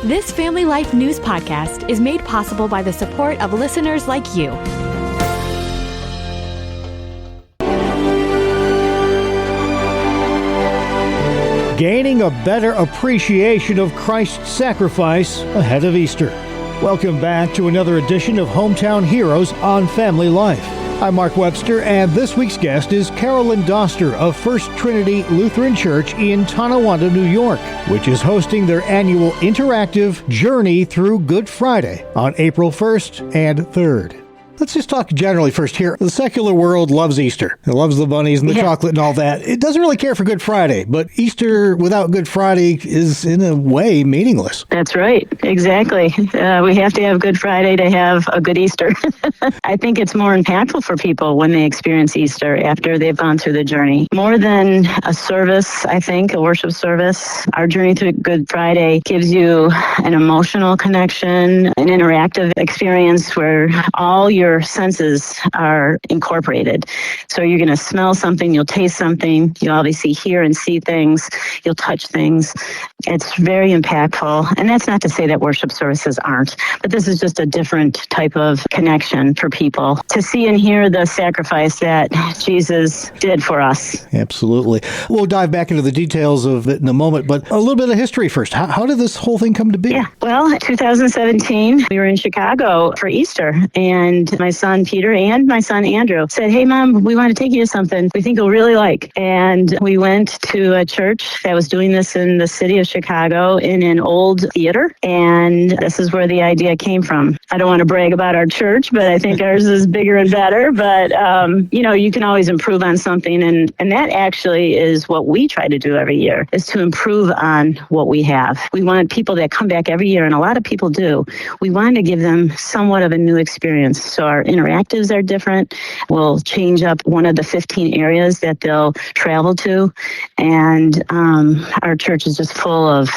This Family Life News podcast is made possible by the support of listeners like you. Gaining a better appreciation of Christ's sacrifice ahead of Easter. Welcome back to another edition of Hometown Heroes on Family Life. I'm Mark Webster, and this week's guest is Carolyn Doster of First Trinity Lutheran Church in Tonawanda, New York, which is hosting their annual interactive Journey Through Good Friday on April 1st and 3rd. Let's just talk generally first here. The secular world loves Easter. It loves the bunnies and the chocolate and all that. It doesn't really care for Good Friday, but Easter without Good Friday is, in a way, meaningless. That's right. Exactly. We have to have Good Friday to have a good Easter. I think it's more impactful for people when they experience Easter after they've gone through the journey. More than a service, I think, a worship service, our Journey Through Good Friday gives you an emotional connection, an interactive experience where all your senses are incorporated. So you're going to smell something, you'll taste something, you'll obviously hear and see things, you'll touch things. It's very impactful. And that's not to say that worship services aren't, but this is just a different type of connection for people to see and hear the sacrifice that Jesus did for us. Absolutely. We'll dive back into the details of it in a moment, but a little bit of history first. How did this whole thing come to be? Yeah. Well, 2017, we were in Chicago for Easter, and my son Peter and my son Andrew said, "Hey, Mom, we want to take you to something we think you'll really like." And we went to a church that was doing this in the city of Chicago in an old theater. And this is where the idea came from. I don't want to brag about our church, but I think ours is bigger and better. But, you can always improve on something. And that actually is what we try to do every year, is to improve on what we have. We want people that come back every year, and a lot of people do. We want to give them somewhat of a new experience. So our interactives are different. We'll change up one of the 15 areas that they'll travel to. And our church is just full of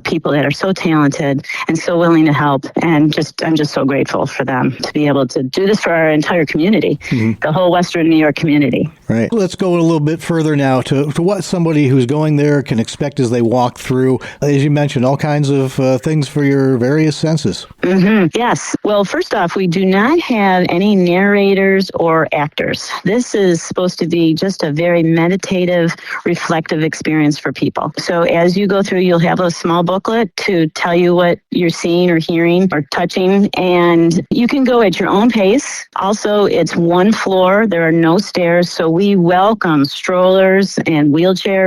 people that are so talented and so willing to help. And I'm just so grateful for them to be able to do this for our entire community, the whole Western New York community. Right. Let's go a little bit further now to what somebody who's going there can expect as they walk through. As you mentioned, all kinds of things for your various senses. Mm-hmm. Yes. Well, first off, we do not have any narrators or actors. This is supposed to be just a very meditative, reflective experience for people. So as you go through, you'll have a small booklet to tell you what you're seeing or hearing or touching, and you can go at your own pace. Also, it's one floor. There are no stairs, so we welcome strollers and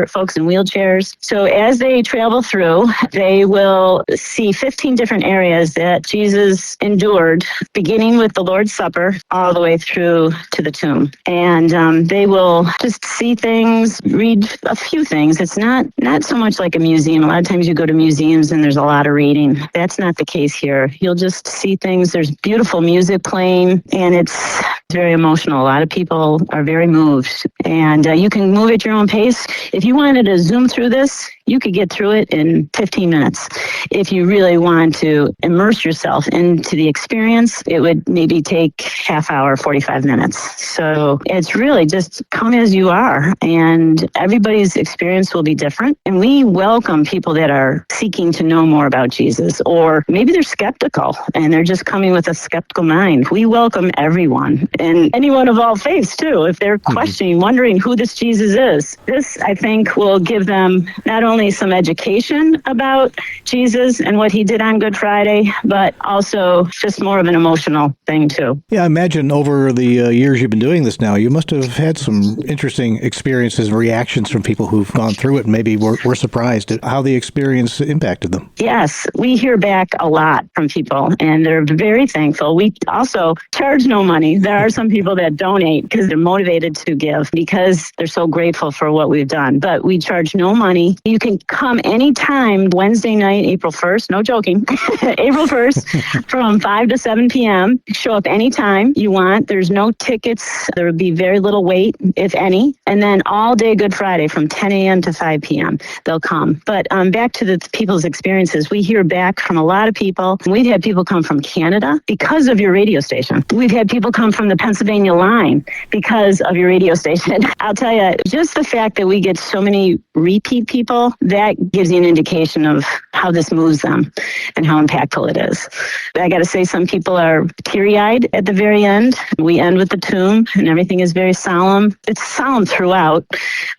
folks in wheelchairs. So as they travel through, they will see 15 different areas that Jesus endured, beginning with the Lord's Supper all the way through to the tomb. And they will just see things, read a few things. It's not so much like a museum. A lot of times you go to museums and there's a lot of reading. That's not the case here. You'll just see things. There's beautiful music playing, and it's very emotional. A lot of people are very moved. And you can move at your own pace. If you wanted to zoom through this, you could get through it in 15 minutes. If you really want to immerse yourself into the experience, it would maybe take half hour, 45 minutes. So it's really just come as you are, and everybody's experience will be different. And we welcome people that are seeking to know more about Jesus, or maybe they're skeptical and they're just coming with a skeptical mind. We welcome everyone, and anyone of all faiths too, if they're questioning, wondering who this Jesus is. This, I think, will give them not only some education about Jesus and what he did on Good Friday, but also just more of an emotional thing too. Yeah, I imagine over the years you've been doing this now, you must have had some interesting experiences and reactions from people who've gone through it and maybe were surprised at how the experience impacted them. Yes, we hear back a lot from people, and they're very thankful. We also charge no money. There are some people that donate because they're motivated to give because they're so grateful for what we've done. But we charge no money. You can come anytime Wednesday night, April 1st, no joking, April 1st from 5 to 7 p.m. Show up anytime you want. There's no tickets. There will be very little wait, if any. And then all day Good Friday from 10 a.m. to 5 p.m. they'll come. But back to the people's experiences, we hear back from a lot of people. We've had people come from Canada because of your radio station. We've had people come from the Pennsylvania line because of your radio station. I'll tell you, just the fact that we get so many repeat people that gives you an indication of how this moves them and how impactful it is. I got to say, some people are teary-eyed at the very end. We end with the tomb, and everything is very solemn. It's solemn throughout,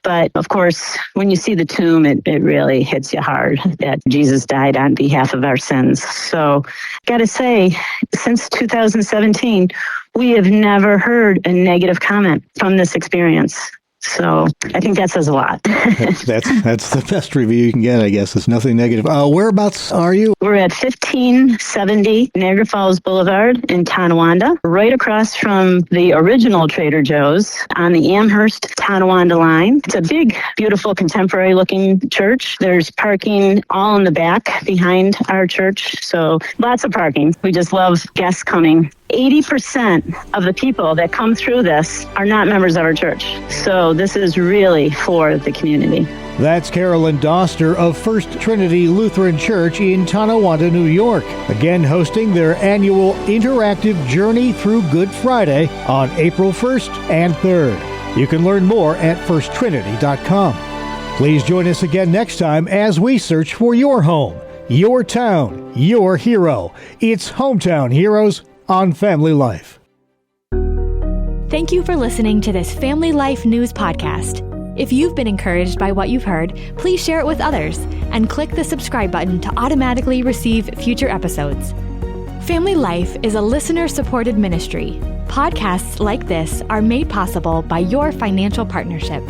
but of course, when you see the tomb, it really hits you hard that Jesus died on behalf of our sins. So, got to say, since 2017, we have never heard a negative comment from this experience. So I think that says a lot. That's the best review you can get, I guess. It's nothing negative. Whereabouts are you? We're at 1570 Niagara Falls Boulevard in Tonawanda, right across from the original Trader Joe's on the Amherst-Tonawanda line. It's a big, beautiful, contemporary-looking church. There's parking all in the back behind our church, so lots of parking. We just love guests coming. 80% of the people that come through this are not members of our church. So this is really for the community. That's Carolyn Doster of First Trinity Lutheran Church in Tonawanda, New York. Again, hosting their annual interactive Journey Through Good Friday on April 1st and 3rd. You can learn more at firsttrinity.com. Please join us again next time as we search for your home, your town, your hero. It's Hometown Heroes on Family Life. Thank you for listening to this Family Life News podcast. If you've been encouraged by what you've heard, please share it with others and click the subscribe button to automatically receive future episodes. Family Life is a listener-supported ministry. Podcasts like this are made possible by your financial partnership.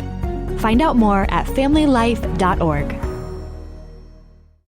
Find out more at familylife.org.